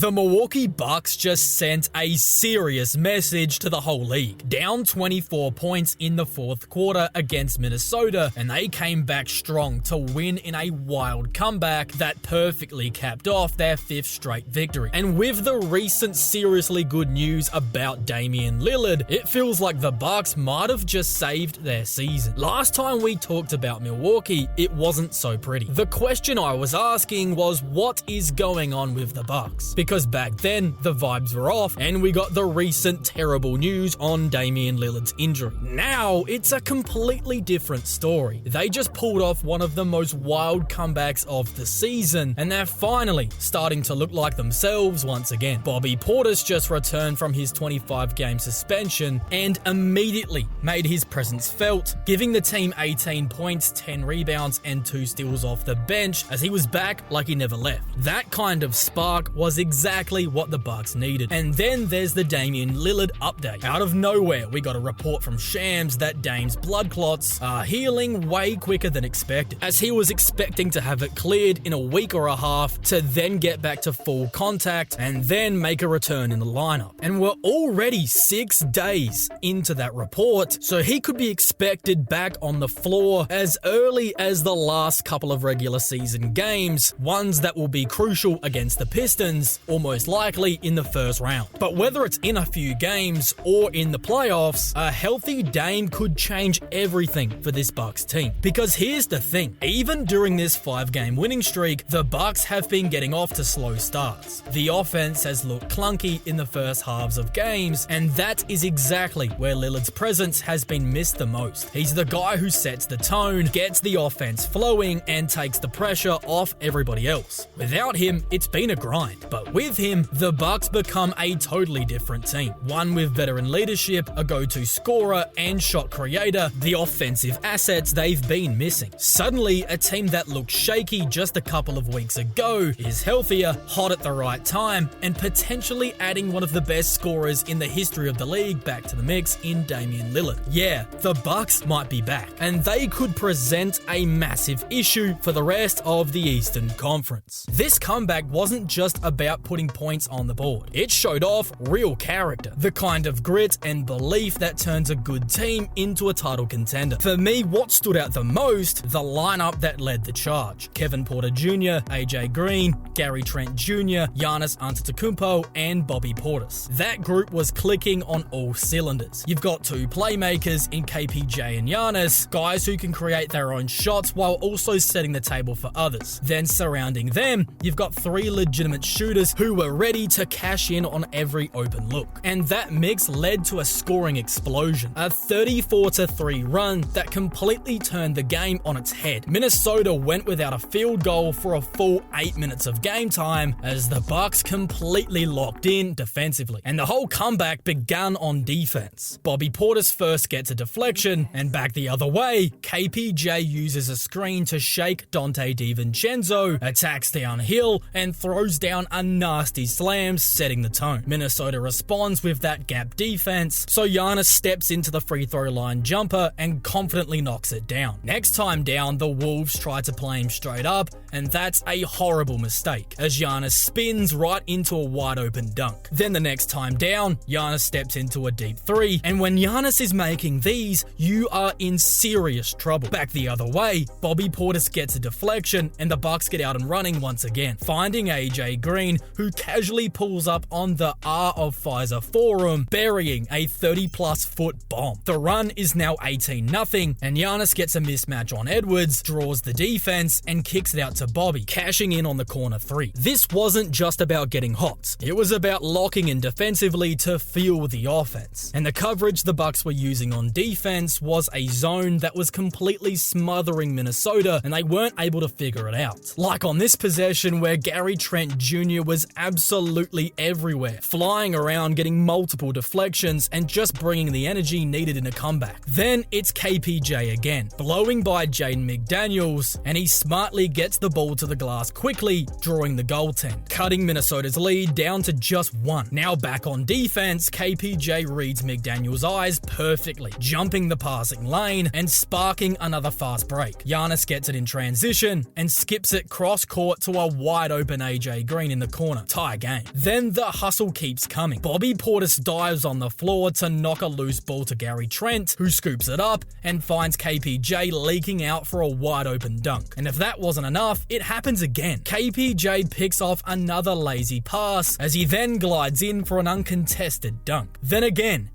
The Milwaukee Bucks just sent a serious message to the whole league. Down 24 points in the fourth quarter against Minnesota, and they came back strong to win in a wild comeback that perfectly capped off their fifth straight victory. And with the recent seriously good news about Damian Lillard, it feels like the Bucks might have just saved their season. Last time we talked about Milwaukee, it wasn't so pretty. The question I was asking was, what is going on with the Bucks? Because back then, the vibes were off, and we got the recent terrible news on Damian Lillard's injury. Now, it's a completely different story. They just pulled off one of the most wild comebacks of the season, and they're finally starting to look like themselves once again. Bobby Portis just returned from his 25-game suspension and immediately made his presence felt, giving the team 18 points, 10 rebounds, and 2 steals off the bench as he was back like he never left. That kind of spark was exactly what the Bucks needed. And then there's the Damian Lillard update. Out of nowhere, we got a report from Shams that Dame's blood clots are healing way quicker than expected, as he was expecting to have it cleared in a week or a half to then get back to full contact and then make a return in the lineup. And we're already 6 days into that report, so he could be expected back on the floor as early as the last couple of regular season games, ones that will be crucial against the Pistons, almost likely in the first round. But whether it's in a few games or in the playoffs, a healthy Dame could change everything for this Bucks team. Because here's the thing, even during this 5-game winning streak, the Bucks have been getting off to slow starts. The offense has looked clunky in the first halves of games, and that is exactly where Lillard's presence has been missed the most. He's the guy who sets the tone, gets the offense flowing, and takes the pressure off everybody else. Without him, it's been a grind. But with him, the Bucks become a totally different team. One with veteran leadership, a go-to scorer, and shot creator, the offensive assets they've been missing. Suddenly, a team that looked shaky just a couple of weeks ago is healthier, hot at the right time, and potentially adding one of the best scorers in the history of the league back to the mix in Damian Lillard. Yeah, the Bucks might be back, and they could present a massive issue for the rest of the Eastern Conference. This comeback wasn't just about putting points on the board. It showed off real character, the kind of grit and belief that turns a good team into a title contender. For me, what stood out the most, the lineup that led the charge. Kevin Porter Jr., AJ Green, Gary Trent Jr., Giannis Antetokounmpo, and Bobby Portis. That group was clicking on all cylinders. You've got 2 playmakers in KPJ and Giannis, guys who can create their own shots while also setting the table for others. Then surrounding them, you've got 3 legitimate shooters who were ready to cash in on every open look. And that mix led to a scoring explosion, a 34-3 run that completely turned the game on its head. Minnesota went without a field goal for a full 8 minutes of game time as the Bucks completely locked in defensively. And the whole comeback began on defense. Bobby Portis first gets a deflection, and back the other way, KPJ uses a screen to shake Dante DiVincenzo, attacks downhill, and throws down a nasty slam, setting the tone. Minnesota responds with that gap defense, so Giannis steps into the free throw line jumper and confidently knocks it down. Next time down, the Wolves try to play him straight up, and that's a horrible mistake, as Giannis spins right into a wide open dunk. Then the next time down, Giannis steps into a deep 3, and when Giannis is making these, you are in serious trouble. Back the other way, Bobby Portis gets a deflection, and the Bucks get out and running once again, finding AJ Green, who casually pulls up on the R of Pfizer forum, burying a 30-plus foot bomb. The run is now 18-0, and Giannis gets a mismatch on Edwards, draws the defense, and kicks it out to Bobby, cashing in on the corner 3. This wasn't just about getting hot. It was about locking in defensively to fuel the offense. And the coverage the Bucks were using on defense was a zone that was completely smothering Minnesota, and they weren't able to figure it out. Like on this possession where Gary Trent Jr. was absolutely everywhere, flying around, getting multiple deflections, and just bringing the energy needed in a comeback. Then it's KPJ again, blowing by Jaden McDaniels, and he smartly gets the ball to the glass quickly, drawing the goaltend, cutting Minnesota's lead down to just 1. Now back on defense, KPJ reads McDaniels' eyes perfectly, jumping the passing lane and sparking another fast break. Giannis gets it in transition and skips it cross court to a wide open AJ Green in the corner corner. Tie game. Then the hustle keeps coming. Bobby Portis dives on the floor to knock a loose ball to Gary Trent, who scoops it up and finds KPJ leaking out for a wide open dunk. And if that wasn't enough, it happens again. KPJ picks off another lazy pass as he then glides in for an uncontested dunk. Then again,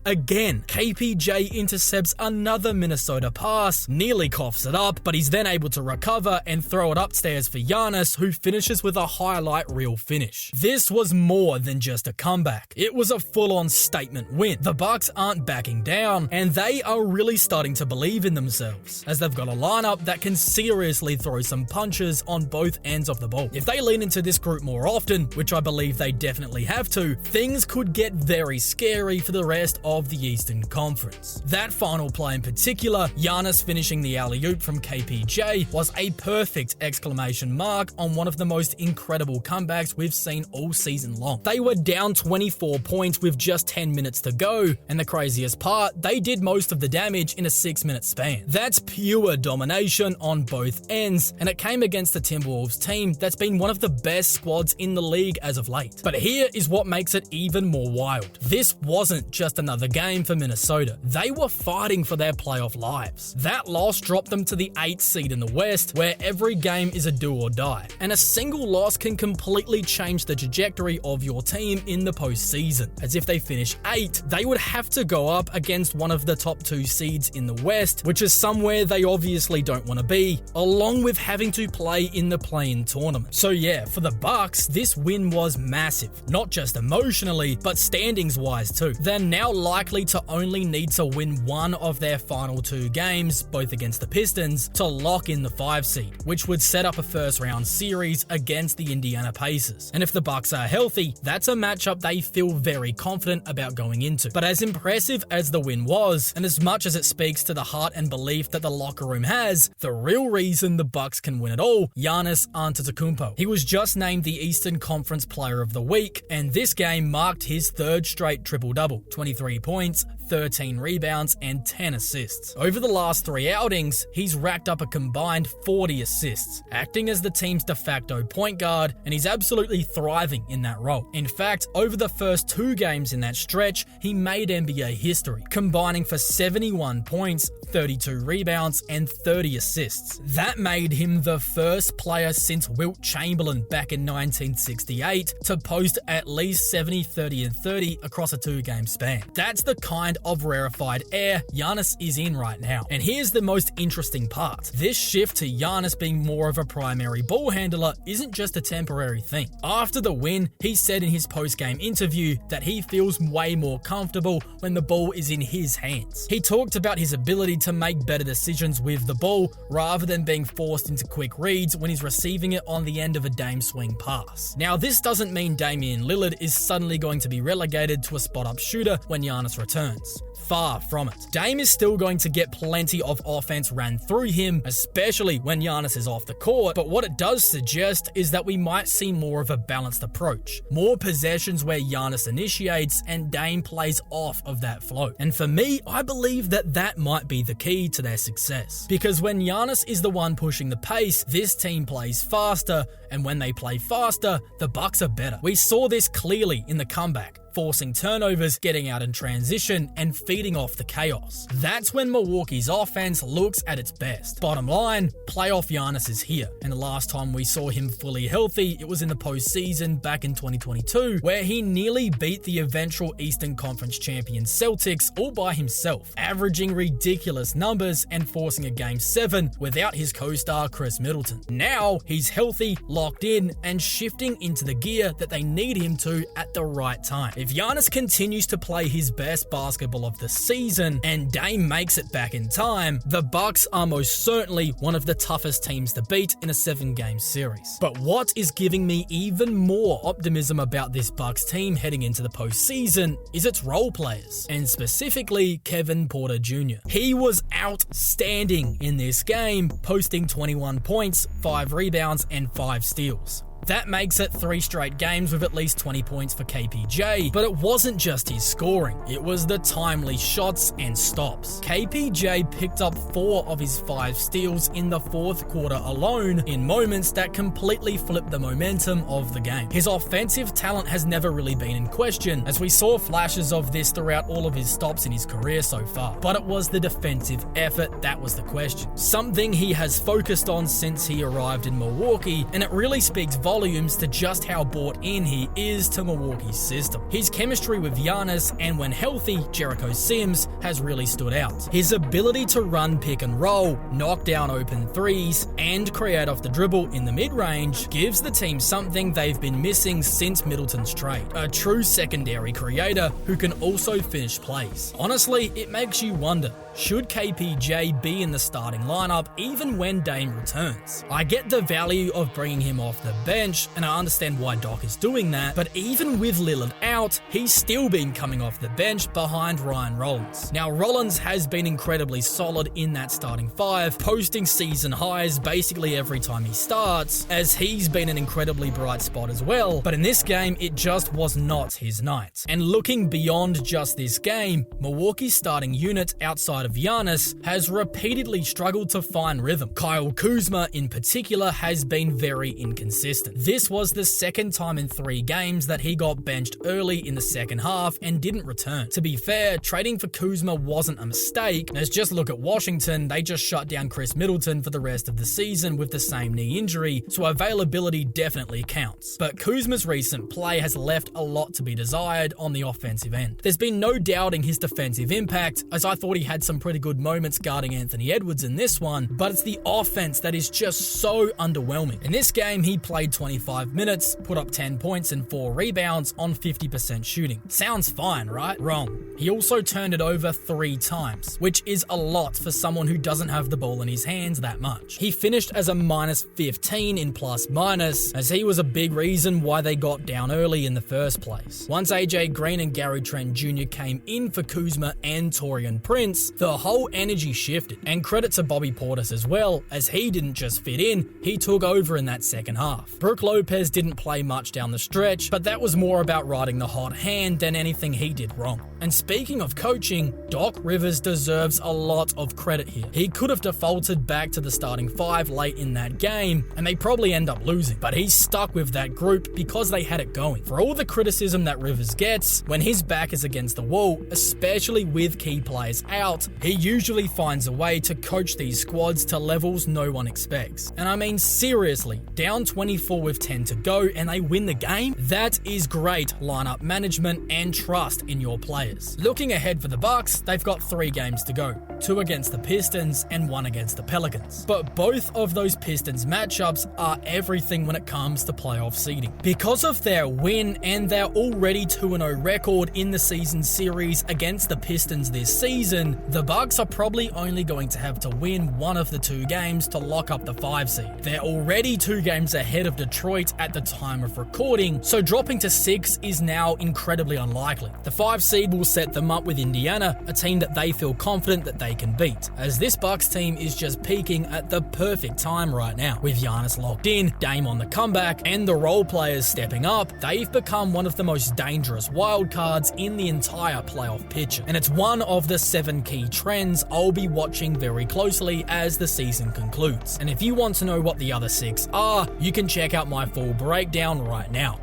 again, KPJ intercepts another Minnesota pass, nearly coughs it up, but he's then able to recover and throw it upstairs for Giannis, who finishes with a highlight reel finish. This was more than just a comeback. It was a full-on statement win. The Bucks aren't backing down, and they are really starting to believe in themselves, as they've got a lineup that can seriously throw some punches on both ends of the ball. If they lean into this group more often, which I believe they definitely have to, things could get very scary for the rest of the Eastern Conference. That final play in particular, Giannis finishing the alley-oop from KPJ, was a perfect exclamation mark on one of the most incredible comebacks we've seen all season long. They were down 24 points with just 10 minutes to go, and the craziest part, they did most of the damage in a 6-minute span. That's pure domination on both ends, and it came against the Timberwolves team that's been one of the best squads in the league as of late. But here is what makes it even more wild. This wasn't just another game for Minnesota. They were fighting for their playoff lives. That loss dropped them to the 8th seed in the West, where every game is a do or die, and a single loss can completely change the trajectory of your team in the postseason. As if they finish 8th, they would have to go up against one of the top 2 seeds in the West, which is somewhere they obviously don't want to be, along with having to play in the play-in tournament. So yeah, for the Bucks, this win was massive, not just emotionally, but standings-wise too. They're now likely to only need to win one of their final 2 games, both against the Pistons, to lock in the 5 seed, which would set up a first-round series against the Indiana Pacers. And if the Bucks are healthy, that's a matchup they feel very confident about going into. But as impressive as the win was, and as much as it speaks to the heart and belief that the locker room has, the real reason the Bucks can win it all, Giannis Antetokounmpo. He was just named the Eastern Conference Player of the Week, and this game marked his 3rd straight triple-double, 23 points, 13 rebounds, and 10 assists. Over the last 3 outings, he's racked up a combined 40 assists, acting as the team's de facto point guard, and he's absolutely thriving in that role. In fact, over the first 2 games in that stretch, he made NBA history, combining for 71 points, 32 rebounds, and 30 assists. That made him the first player since Wilt Chamberlain back in 1968 to post at least 70, 30, and 30 across a 2-game span. That's the kind of rarefied air Giannis is in right now. And here's the most interesting part. This shift to Giannis being more of a primary ball handler isn't just a temporary thing. After the win, he said in his post-game interview that he feels way more comfortable when the ball is in his hands. He talked about his ability to make better decisions with the ball rather than being forced into quick reads when he's receiving it on the end of a Dame swing pass. Now, this doesn't mean Damian Lillard is suddenly going to be relegated to a spot-up shooter when Giannis returns. Far from it. Dame is still going to get plenty of offense ran through him, especially when Giannis is off the court, but what it does suggest is that we might see more of a balanced approach. More possessions where Giannis initiates and Dame plays off of that flow. And for me, I believe that that might be the key to their success. Because when Giannis is the one pushing the pace, this team plays faster, and when they play faster, the Bucks are better. We saw this clearly in the comeback, forcing turnovers, getting out in transition, and feeding off the chaos. That's when Milwaukee's offense looks at its best. Bottom line, playoff Giannis is here, and the last time we saw him fully healthy, it was in the postseason back in 2022, where he nearly beat the eventual Eastern Conference champion Celtics all by himself, averaging ridiculous numbers and forcing a Game 7 without his co-star Chris Middleton. Now, he's healthy, locked in, and shifting into the gear that they need him to at the right time. If Giannis continues to play his best basketball of the season and Dame makes it back in time, the Bucks are most certainly one of the toughest teams to beat in a 7-game series. But what is giving me even more optimism about this Bucks team heading into the postseason is its role players, and specifically Kevin Porter Jr. He was outstanding in this game, posting 21 points, 5 rebounds, and 5 steals. That makes it 3 straight games with at least 20 points for KPJ, but it wasn't just his scoring, it was the timely shots and stops. KPJ picked up 4 of his 5 steals in the fourth quarter alone in moments that completely flipped the momentum of the game. His offensive talent has never really been in question, as we saw flashes of this throughout all of his stops in his career so far, but it was the defensive effort that was the question. Something he has focused on since he arrived in Milwaukee, and it really speaks volumes to just how bought in he is to Milwaukee's system. His chemistry with Giannis, and when healthy, Jericho Sims, has really stood out. His ability to run pick and roll, knock down open threes, and create off the dribble in the mid-range gives the team something they've been missing since Middleton's trade, a true secondary creator who can also finish plays. Honestly, it makes you wonder, should KPJ be in the starting lineup even when Dame returns? I get the value of bringing him off the bench, and I understand why Doc is doing that, but even with Lillard out, he's still been coming off the bench behind Ryan Rollins. Now, Rollins has been incredibly solid in that starting 5, posting season highs basically every time he starts, as he's been an incredibly bright spot as well, but in this game, it just was not his night. And looking beyond just this game, Milwaukee's starting unit outside of Giannis has repeatedly struggled to find rhythm. Kyle Kuzma in particular has been very inconsistent. This was the second time in 3 games that he got benched early in the second half and didn't return. To be fair, trading for Kuzma wasn't a mistake, as just look at Washington, they just shut down Chris Middleton for the rest of the season with the same knee injury, so availability definitely counts. But Kuzma's recent play has left a lot to be desired on the offensive end. There's been no doubting his defensive impact, as I thought he had some pretty good moments guarding Anthony Edwards in this one, but it's the offense that is just so underwhelming. In this game, he played 25 minutes, put up 10 points and 4 rebounds on 50% shooting. Sounds fine, right? Wrong. He also turned it over 3 times, which is a lot for someone who doesn't have the ball in his hands that much. He finished as a -15 in plus-minus, as he was a big reason why they got down early in the first place. Once AJ Green and Gary Trent Jr. came in for Kuzma and Taurean Prince, the whole energy shifted. And credit to Bobby Portis as well, as he didn't just fit in, he took over in that second half. Brook Lopez didn't play much down the stretch, but that was more about riding the hot hand than anything he did wrong. And speaking of coaching, Doc Rivers deserves a lot of credit here. He could have defaulted back to the starting 5 late in that game, and they probably end up losing, but he's stuck with that group because they had it going. For all the criticism that Rivers gets, when his back is against the wall, especially with key players out, he usually finds a way to coach these squads to levels no one expects. And I mean seriously, down 24 with 10 to go and they win the game? That is great lineup management and trust in your players. Looking ahead for the Bucks, they've got 3 games to go, 2 against the Pistons and 1 against the Pelicans. But both of those Pistons matchups are everything when it comes to playoff seeding. Because of their win and their already 2-0 record in the season series against the Pistons this season, the Bucks are probably only going to have to win one of the 2 games to lock up the 5 seed. They're already 2 games ahead of Detroit at the time of recording, so dropping to 6 is now incredibly unlikely. The 5 seed will set them up with Indiana, a team that they feel confident that they can beat, as this Bucks team is just peaking at the perfect time right now. With Giannis locked in, Dame on the comeback, and the role players stepping up, they've become one of the most dangerous wildcards in the entire playoff picture. And it's one of the 7 key trends I'll be watching very closely as the season concludes. And if you want to know what the other 6 are, you can check out my full breakdown right now.